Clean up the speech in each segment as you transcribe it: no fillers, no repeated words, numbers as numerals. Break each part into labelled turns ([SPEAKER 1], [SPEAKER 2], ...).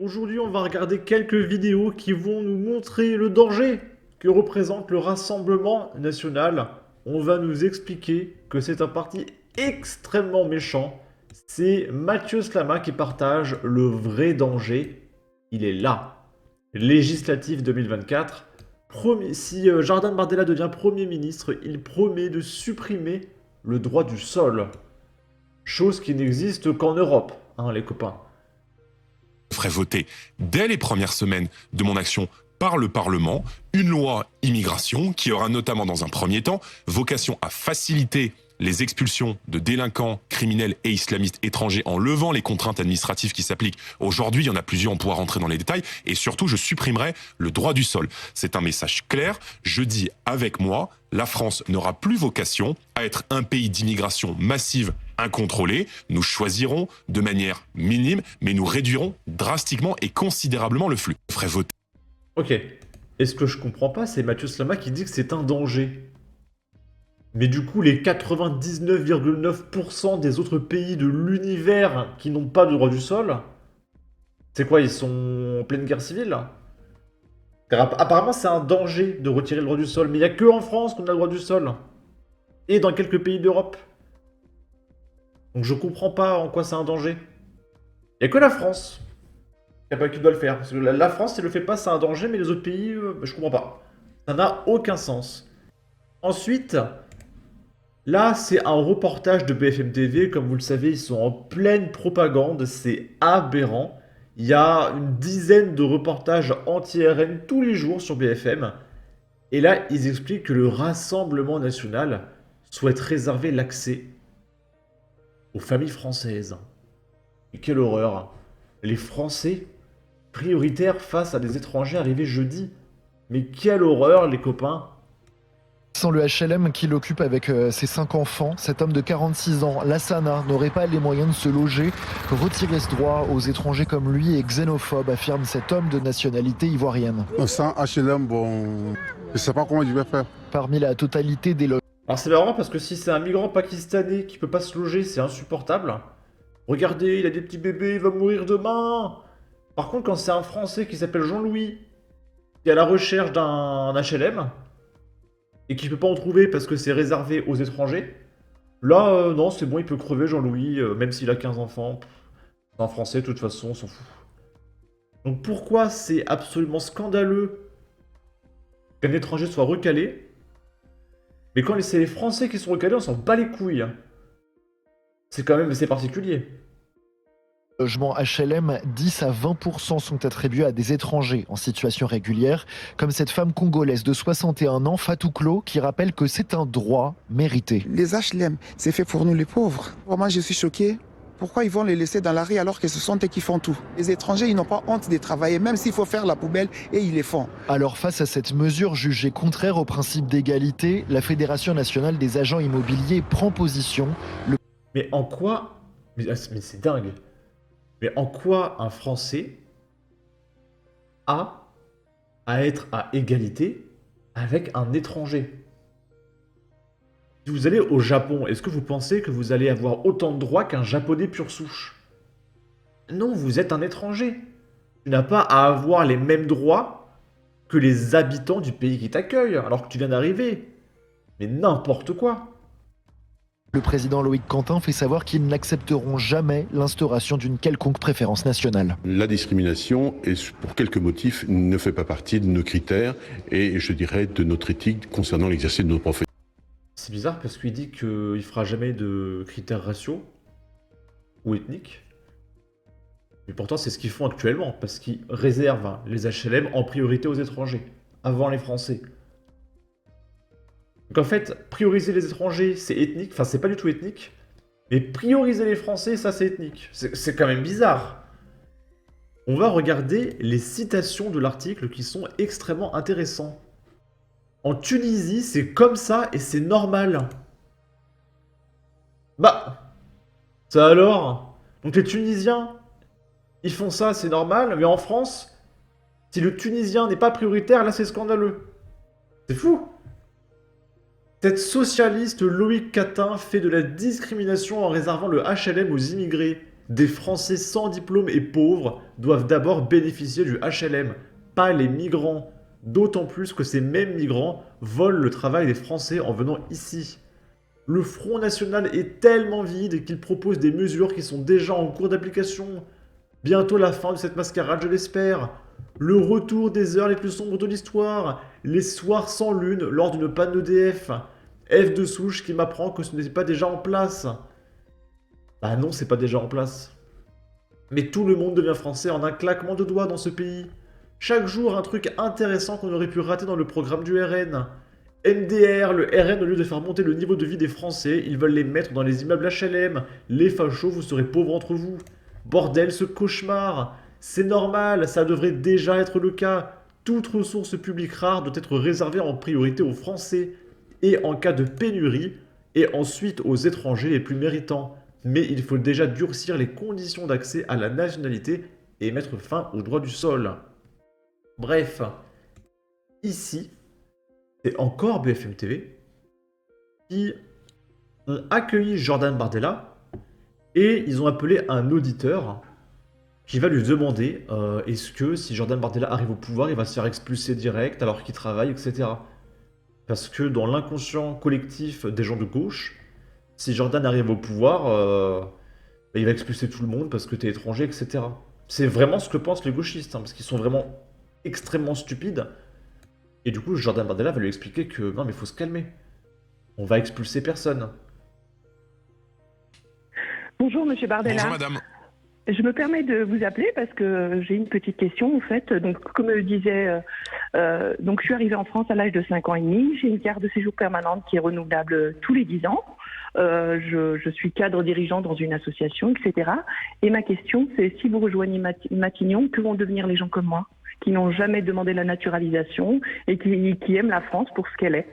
[SPEAKER 1] Aujourd'hui, on va regarder quelques vidéos qui vont nous montrer le danger que représente le Rassemblement national. On va nous expliquer que c'est un parti extrêmement méchant. C'est Mathieu Slama qui partage le vrai danger. Il est là. Législatif 2024. Si Jordan Bardella devient Premier ministre, il promet de supprimer le droit du sol. Chose qui n'existe qu'en Europe, hein, les copains.
[SPEAKER 2] Ferai voter dès les premières semaines de mon action par le Parlement une loi immigration qui aura notamment dans un premier temps vocation à faciliter les expulsions de délinquants, criminels et islamistes étrangers en levant les contraintes administratives qui s'appliquent aujourd'hui. Il y en a plusieurs, on pourra rentrer dans les détails. Et surtout, je supprimerai le droit du sol. C'est un message clair. Je dis avec moi, la France n'aura plus vocation à être un pays d'immigration massive incontrôlée. Nous choisirons de manière minime, mais nous réduirons drastiquement et considérablement le flux. Je ferai voter.
[SPEAKER 1] Ok. Et ce que je comprends pas, c'est Mathieu Slama qui dit que c'est un danger. Mais du coup, les 99,9% des autres pays de l'univers qui n'ont pas de droit du sol, c'est quoi, ils sont en pleine guerre civile là? Car apparemment, c'est un danger de retirer le droit du sol, mais il n'y a que en France qu'on a le droit du sol. Et dans quelques pays d'Europe. Donc je comprends pas en quoi c'est un danger. Il n'y a que la France qui doit le faire. Parce que la France, si elle le fait pas, c'est un danger, mais les autres pays, je comprends pas. Ça n'a aucun sens. Ensuite, là, c'est un reportage de BFM TV. Comme vous le savez, ils sont en pleine propagande. C'est aberrant. Il y a une dizaine de reportages anti-RN tous les jours sur BFM. Et là, ils expliquent que le Rassemblement national souhaite réserver l'accès aux familles françaises. Et quelle horreur! Les Français prioritaires face à des étrangers arrivés jeudi. Mais quelle horreur, les copains!
[SPEAKER 3] Sans le HLM qu'il occupe avec ses 5 enfants, cet homme de 46 ans, Lassana, n'aurait pas les moyens de se loger. Retirer ce droit aux étrangers comme lui est xénophobe, affirme cet homme de nationalité ivoirienne.
[SPEAKER 4] Sans HLM, bon, je ne sais pas comment je vais faire.
[SPEAKER 3] Parmi la totalité des logements.
[SPEAKER 1] Alors c'est marrant parce que si c'est un migrant pakistanais qui peut pas se loger, c'est insupportable. Regardez, il a des petits bébés, il va mourir demain. Par contre, quand c'est un Français qui s'appelle Jean-Louis, qui est à la recherche d'un HLM, et qui peut pas en trouver parce que c'est réservé aux étrangers, là, non, c'est bon, il peut crever Jean-Louis, même s'il a 15 enfants. C'est un Français, de toute façon, on s'en fout. Donc pourquoi c'est absolument scandaleux qu'un étranger soit recalé, mais quand c'est les Français qui sont recalés, on s'en bat les couilles. C'est quand même assez particulier.
[SPEAKER 3] Logements HLM, 10 à 20% sont attribués à des étrangers en situation régulière, comme cette femme congolaise de 61 ans, Fatou Klo, qui rappelle que c'est un droit mérité.
[SPEAKER 5] Les HLM, c'est fait pour nous les pauvres. Moi, je suis choqué. Pourquoi ils vont les laisser dans la rue alors que ce sont eux qui font tout? Les étrangers, ils n'ont pas honte de travailler, même s'il faut faire la poubelle, et ils les font.
[SPEAKER 3] Alors face à cette mesure jugée contraire au principe d'égalité, la Fédération nationale des agents immobiliers prend position.
[SPEAKER 1] Mais en quoi... Mais c'est dingue. Mais en quoi un Français a à être à égalité avec un étranger? Si vous allez au Japon, est-ce que vous pensez que vous allez avoir autant de droits qu'un Japonais pure souche? Non, vous êtes un étranger. Tu n'as pas à avoir les mêmes droits que les habitants du pays qui t'accueille, alors que tu viens d'arriver. Mais n'importe quoi.
[SPEAKER 3] Le président Loïc Quentin fait savoir qu'ils n'accepteront jamais l'instauration d'une quelconque préférence nationale.
[SPEAKER 6] La discrimination, pour quelques motifs, ne fait pas partie de nos critères et, je dirais, de notre éthique concernant l'exercice de nos professions.
[SPEAKER 1] C'est bizarre parce qu'il dit qu'il fera jamais de critères raciaux ou ethniques. Mais pourtant, c'est ce qu'ils font actuellement, parce qu'ils réservent les HLM en priorité aux étrangers, avant les Français. Donc en fait, prioriser les étrangers, c'est ethnique, enfin c'est pas du tout ethnique, mais prioriser les Français, ça c'est ethnique. C'est quand même bizarre. On va regarder les citations de l'article qui sont extrêmement intéressants. En Tunisie, c'est comme ça et c'est normal. Bah, ça alors? Donc les Tunisiens, ils font ça, c'est normal, mais en France, si le Tunisien n'est pas prioritaire, là c'est scandaleux. C'est fou. Cette socialiste Loïc Catin fait de la discrimination en réservant le HLM aux immigrés. Des Français sans diplôme et pauvres doivent d'abord bénéficier du HLM, pas les migrants. D'autant plus que ces mêmes migrants volent le travail des Français en venant ici. Le Front National est tellement vide qu'il propose des mesures qui sont déjà en cours d'application. Bientôt la fin de cette mascarade, je l'espère. Le retour des heures les plus sombres de l'histoire. Les soirs sans lune lors d'une panne d'EDF. F de souche qui m'apprend que ce n'est pas déjà en place. Bah non, c'est pas déjà en place. Mais tout le monde devient français en un claquement de doigts dans ce pays. Chaque jour, un truc intéressant qu'on aurait pu rater dans le programme du RN. MDR, le RN, au lieu de faire monter le niveau de vie des Français, ils veulent les mettre dans les immeubles HLM. Les fachos, vous serez pauvres entre vous. Bordel, ce cauchemar. C'est normal, ça devrait déjà être le cas. Toute ressource publique rare doit être réservée en priorité aux Français. Et en cas de pénurie, et ensuite aux étrangers les plus méritants. Mais il faut déjà durcir les conditions d'accès à la nationalité et mettre fin au droit du sol. Bref, ici, c'est encore BFM TV qui ont accueilli Jordan Bardella et ils ont appelé un auditeur qui va lui demander est-ce que si Jordan Bardella arrive au pouvoir, il va se faire expulser direct alors qu'il travaille, etc. Parce que dans l'inconscient collectif des gens de gauche, si Jordan arrive au pouvoir, il va expulser tout le monde parce que t'es étranger, etc. C'est vraiment ce que pensent les gauchistes, parce qu'ils sont vraiment extrêmement stupides. Et du coup, Jordan Bardella va lui expliquer que non, mais il faut se calmer. On va expulser personne.
[SPEAKER 7] Bonjour Monsieur Bardella.
[SPEAKER 2] Bonjour madame.
[SPEAKER 7] Je me permets de vous appeler parce que j'ai une petite question en fait. Donc comme je disais, donc je suis arrivée en France à l'âge de 5 ans et demi. J'ai une carte de séjour permanente qui est renouvelable tous les 10 ans. Je suis cadre dirigeant dans une association, etc. Et ma question, c'est si vous rejoignez Matignon, que vont devenir les gens comme moi, qui n'ont jamais demandé la naturalisation et qui aiment la France pour ce qu'elle est?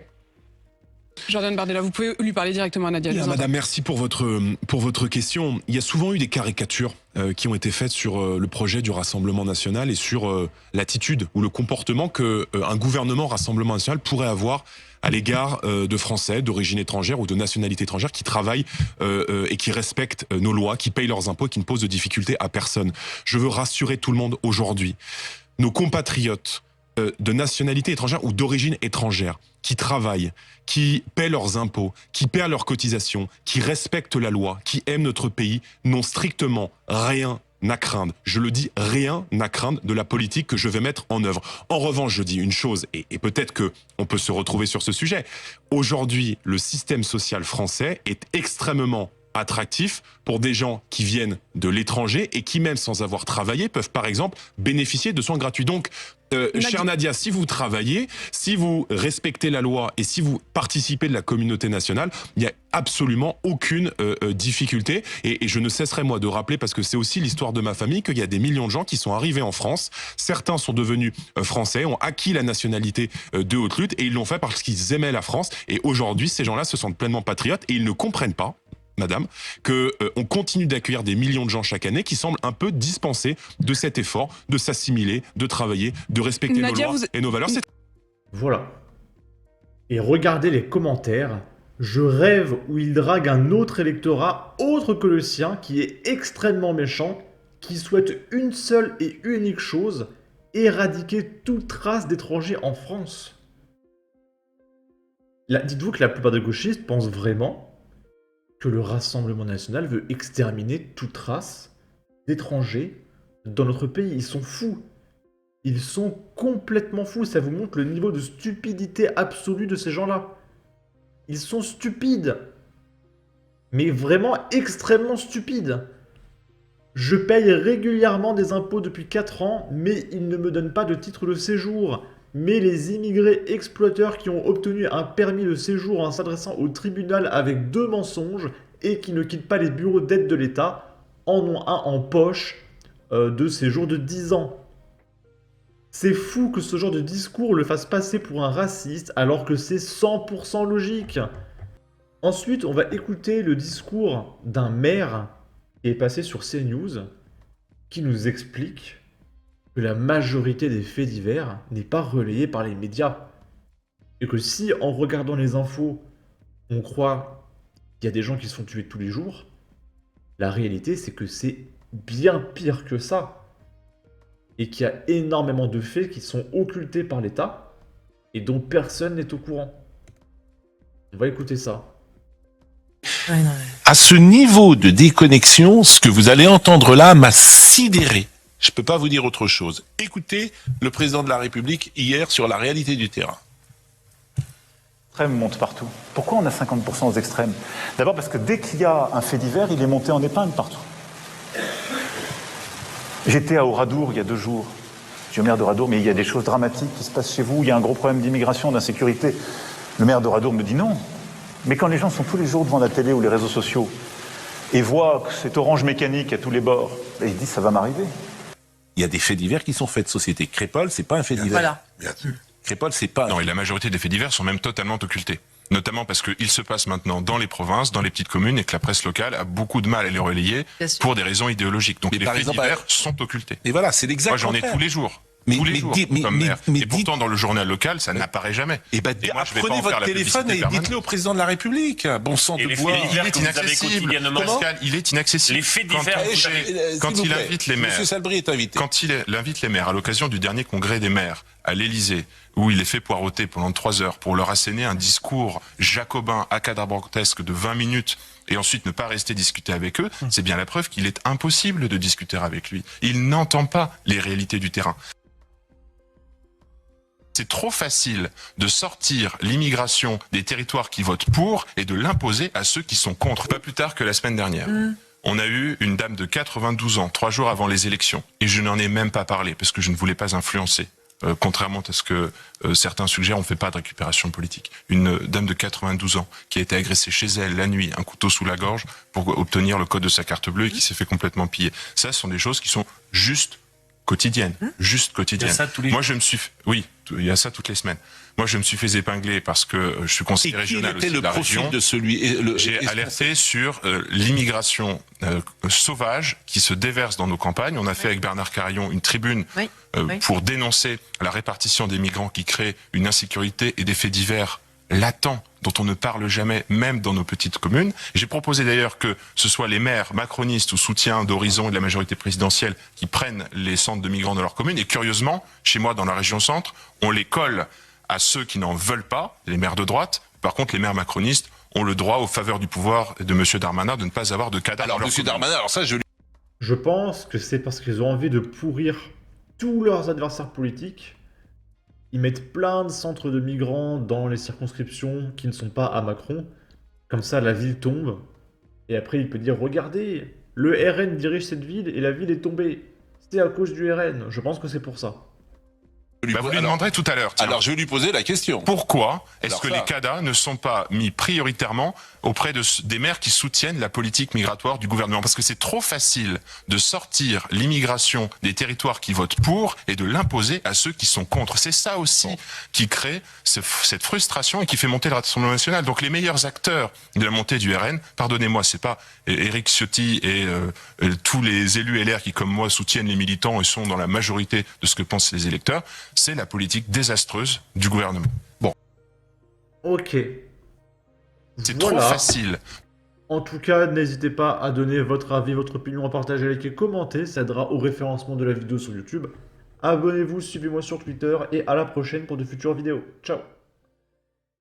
[SPEAKER 8] Jordan Bardella, vous pouvez lui parler directement à Nadia.
[SPEAKER 2] Madame, merci pour votre question. Il y a souvent eu des caricatures qui ont été faites sur le projet du Rassemblement National et sur l'attitude ou le comportement qu'un gouvernement Rassemblement National pourrait avoir à l'égard de Français d'origine étrangère ou de nationalité étrangère qui travaillent et qui respectent nos lois, qui payent leurs impôts, qui ne posent de difficultés à personne. Je veux rassurer tout le monde aujourd'hui. Nos compatriotes de nationalité étrangère ou d'origine étrangère qui travaillent, qui paient leurs impôts, qui paient leurs cotisations, qui respectent la loi, qui aiment notre pays, n'ont strictement rien à craindre. Je le dis, rien à craindre de la politique que je vais mettre en œuvre. En revanche, je dis une chose, et peut-être qu'on peut se retrouver sur ce sujet. Aujourd'hui, le système social français est extrêmement attractif pour des gens qui viennent de l'étranger et qui, même sans avoir travaillé, peuvent par exemple bénéficier de soins gratuits. Donc, chère Nadia, si vous travaillez, si vous respectez la loi et si vous participez de la communauté nationale, il n'y a absolument aucune difficulté. Et je ne cesserai, moi, de rappeler, parce que c'est aussi l'histoire de ma famille, qu'il y a des millions de gens qui sont arrivés en France. Certains sont devenus français, ont acquis la nationalité de haute lutte et ils l'ont fait parce qu'ils aimaient la France. Et aujourd'hui, ces gens-là se sentent pleinement patriotes et ils ne comprennent pas, madame, qu'on continue d'accueillir des millions de gens chaque année qui semblent un peu dispensés de cet effort de s'assimiler, de travailler, de respecter
[SPEAKER 8] Nadia,
[SPEAKER 2] nos lois et nos valeurs.
[SPEAKER 1] Voilà. Et regardez les commentaires. Je rêve où il drague un autre électorat autre que le sien qui est extrêmement méchant, qui souhaite une seule et unique chose, éradiquer toute trace d'étrangers en France. Dites-vous que la plupart des gauchistes pensent vraiment que le Rassemblement National veut exterminer toute trace d'étrangers dans notre pays. Ils sont fous. Ils sont complètement fous. Ça vous montre le niveau de stupidité absolue de ces gens-là. Ils sont stupides. Mais vraiment extrêmement stupides. Je paye régulièrement des impôts depuis 4 ans, mais ils ne me donnent pas de titre de séjour. Mais les immigrés exploiteurs qui ont obtenu un permis de séjour en s'adressant au tribunal avec 2 mensonges et qui ne quittent pas les bureaux d'aide de l'État en ont un en poche de séjour de 10 ans. C'est fou que ce genre de discours le fasse passer pour un raciste alors que c'est 100% logique. Ensuite, on va écouter le discours d'un maire qui est passé sur CNews qui nous explique que la majorité des faits divers n'est pas relayée par les médias. Et que si, en regardant les infos, on croit qu'il y a des gens qui se font tuer tous les jours, La réalité, c'est que c'est bien pire que ça. Et qu'il y a énormément de faits qui sont occultés par l'État et dont personne n'est au courant. On va écouter ça.
[SPEAKER 9] À ce niveau de déconnexion, ce que vous allez entendre là m'a sidéré. Je peux pas vous dire autre chose. Écoutez le président de la République hier sur la réalité du terrain.
[SPEAKER 10] L'extrême monte partout. Pourquoi on a 50% aux extrêmes? D'abord parce que dès qu'il y a un fait divers, il est monté en épingle partout. J'étais à Oradour il y a 2 jours. Je suis au maire d'Oradour, mais il y a des choses dramatiques qui se passent chez vous. Il y a un gros problème d'immigration, d'insécurité. Le maire d'Oradour me dit non. Mais quand les gens sont tous les jours devant la télé ou les réseaux sociaux et voient cette orange mécanique à tous les bords, et ils disent ça va m'arriver.
[SPEAKER 9] Il y a des faits divers qui sont faits de société. Crépol, c'est pas un fait divers.
[SPEAKER 11] Voilà.
[SPEAKER 6] Bien sûr.
[SPEAKER 9] Crépol, c'est pas.
[SPEAKER 2] Non, et la majorité des faits divers sont même totalement occultés. Notamment parce qu'il se passe maintenant dans les provinces, dans les petites communes, et que la presse locale a beaucoup de mal à les relayer
[SPEAKER 11] Bien sûr.
[SPEAKER 2] pour des raisons idéologiques. Donc
[SPEAKER 9] Mais
[SPEAKER 2] les
[SPEAKER 9] par
[SPEAKER 2] faits
[SPEAKER 9] exemple,
[SPEAKER 2] divers sont occultés.
[SPEAKER 9] Et voilà, c'est l'exact
[SPEAKER 2] Moi, j'en ai
[SPEAKER 9] contraire.
[SPEAKER 2] tous les jours.
[SPEAKER 9] Mais-
[SPEAKER 2] tous les
[SPEAKER 9] mais
[SPEAKER 2] jours,
[SPEAKER 9] dis- mais-
[SPEAKER 2] comme
[SPEAKER 9] mais-
[SPEAKER 2] maire.
[SPEAKER 9] mais
[SPEAKER 2] Et pourtant, dans le journal local, ça n'apparaît jamais.
[SPEAKER 9] Eh ben,
[SPEAKER 2] Et moi, je vais pas
[SPEAKER 9] prenez
[SPEAKER 2] en faire
[SPEAKER 9] votre
[SPEAKER 2] la
[SPEAKER 9] téléphone
[SPEAKER 2] publicité
[SPEAKER 9] et
[SPEAKER 2] permanente.
[SPEAKER 9] dites-le au président de la République. Bon sang
[SPEAKER 12] Et
[SPEAKER 9] de
[SPEAKER 12] les
[SPEAKER 9] bois.
[SPEAKER 12] faits divers
[SPEAKER 2] Il est
[SPEAKER 12] que vous avez
[SPEAKER 2] inaccessible.
[SPEAKER 12] quotidiennement.
[SPEAKER 2] Pascal, il est inaccessible.
[SPEAKER 12] Les faits
[SPEAKER 2] Quand-
[SPEAKER 12] divers,
[SPEAKER 2] quand-
[SPEAKER 12] vous avez-
[SPEAKER 2] quand il invite les maires,
[SPEAKER 9] Monsieur Salbris est invité.
[SPEAKER 2] quand il invite les maires à l'occasion du dernier congrès des maires à l'Élysée, où il les fait poireauter pendant 3 heures pour leur asséner un discours jacobin acadabrantesque de 20 minutes et ensuite ne pas rester discuter avec eux, c'est bien la preuve qu'il est impossible de discuter avec lui. Il n'entend pas les réalités du terrain. C'est trop facile de sortir l'immigration des territoires qui votent pour et de l'imposer à ceux qui sont contre. Pas plus tard que la semaine dernière. On a eu une dame de 92 ans, 3 jours avant les élections. Et je n'en ai même pas parlé parce que je ne voulais pas influencer. Contrairement à ce que certains suggèrent, on ne fait pas de récupération politique. Une dame de 92 ans qui a été agressée chez elle la nuit, un couteau sous la gorge pour obtenir le code de sa carte bleue et qui s'est fait complètement piller. Ça, ce sont des choses qui sont juste quotidiennes. Juste quotidiennes.
[SPEAKER 12] Il y a ça tous les
[SPEAKER 2] Moi, je me suis... Oui, il y a ça toutes les semaines. Moi, je me suis fait épingler parce que je suis
[SPEAKER 9] Et
[SPEAKER 2] conseiller
[SPEAKER 9] quel
[SPEAKER 2] régional aussi
[SPEAKER 9] était
[SPEAKER 2] de
[SPEAKER 9] le
[SPEAKER 2] la
[SPEAKER 9] profil
[SPEAKER 2] région.
[SPEAKER 9] de celui
[SPEAKER 2] J'ai alerté sur l'immigration sauvage qui se déverse dans nos campagnes. On a fait avec Bernard Carillon une tribune
[SPEAKER 11] Oui, oui.
[SPEAKER 2] pour dénoncer la répartition des migrants qui crée une insécurité et des faits divers latents dont on ne parle jamais, même dans nos petites communes. J'ai proposé d'ailleurs que ce soit les maires macronistes ou soutiens d'Horizon et de la majorité présidentielle qui prennent les centres de migrants dans leurs communes. Et curieusement, chez moi, dans la région centre, on les colle à ceux qui n'en veulent pas, les maires de droite. Par contre, les maires macronistes ont le droit, aux faveurs du pouvoir de M. Darmanin, de ne pas avoir de cadavre
[SPEAKER 9] Alors,
[SPEAKER 2] dans leur
[SPEAKER 9] monsieur
[SPEAKER 2] commune.
[SPEAKER 9] Darmanin, alors ça,
[SPEAKER 1] Je pense que c'est parce qu'ils ont envie de pourrir tous leurs adversaires politiques. Ils mettent plein de centres de migrants dans les circonscriptions qui ne sont pas à Macron. Comme ça, la ville tombe. Et après, il peut dire, regardez, le RN dirige cette ville et la ville est tombée. C'est à cause du RN. Je pense que c'est pour ça.
[SPEAKER 2] Bah, vous lui demanderez tout à l'heure. tiens.
[SPEAKER 9] Alors, je vais lui poser la question.
[SPEAKER 2] Pourquoi est-ce
[SPEAKER 9] Alors
[SPEAKER 2] que
[SPEAKER 9] ça-
[SPEAKER 2] les CADA ne sont pas mis prioritairement auprès des maires qui soutiennent la politique migratoire du gouvernement? Parce que c'est trop facile de sortir l'immigration des territoires qui votent pour et de l'imposer à ceux qui sont contre. C'est ça aussi qui crée cette frustration et qui fait monter le Rassemblement national. Donc les meilleurs acteurs de la montée du RN, pardonnez-moi, c'est pas Éric Ciotti et tous les élus LR qui, comme moi, soutiennent les militants et sont dans la majorité de ce que pensent les électeurs, c'est la politique désastreuse du gouvernement. Bon.
[SPEAKER 1] Ok.
[SPEAKER 2] C'est
[SPEAKER 1] Voilà.
[SPEAKER 2] trop facile.
[SPEAKER 1] En tout cas, n'hésitez pas à donner votre avis, votre opinion, à partager, à liker, commenter. Ça aidera au référencement de la vidéo sur YouTube. Abonnez-vous, suivez-moi sur Twitter et à la prochaine pour de futures vidéos. Ciao!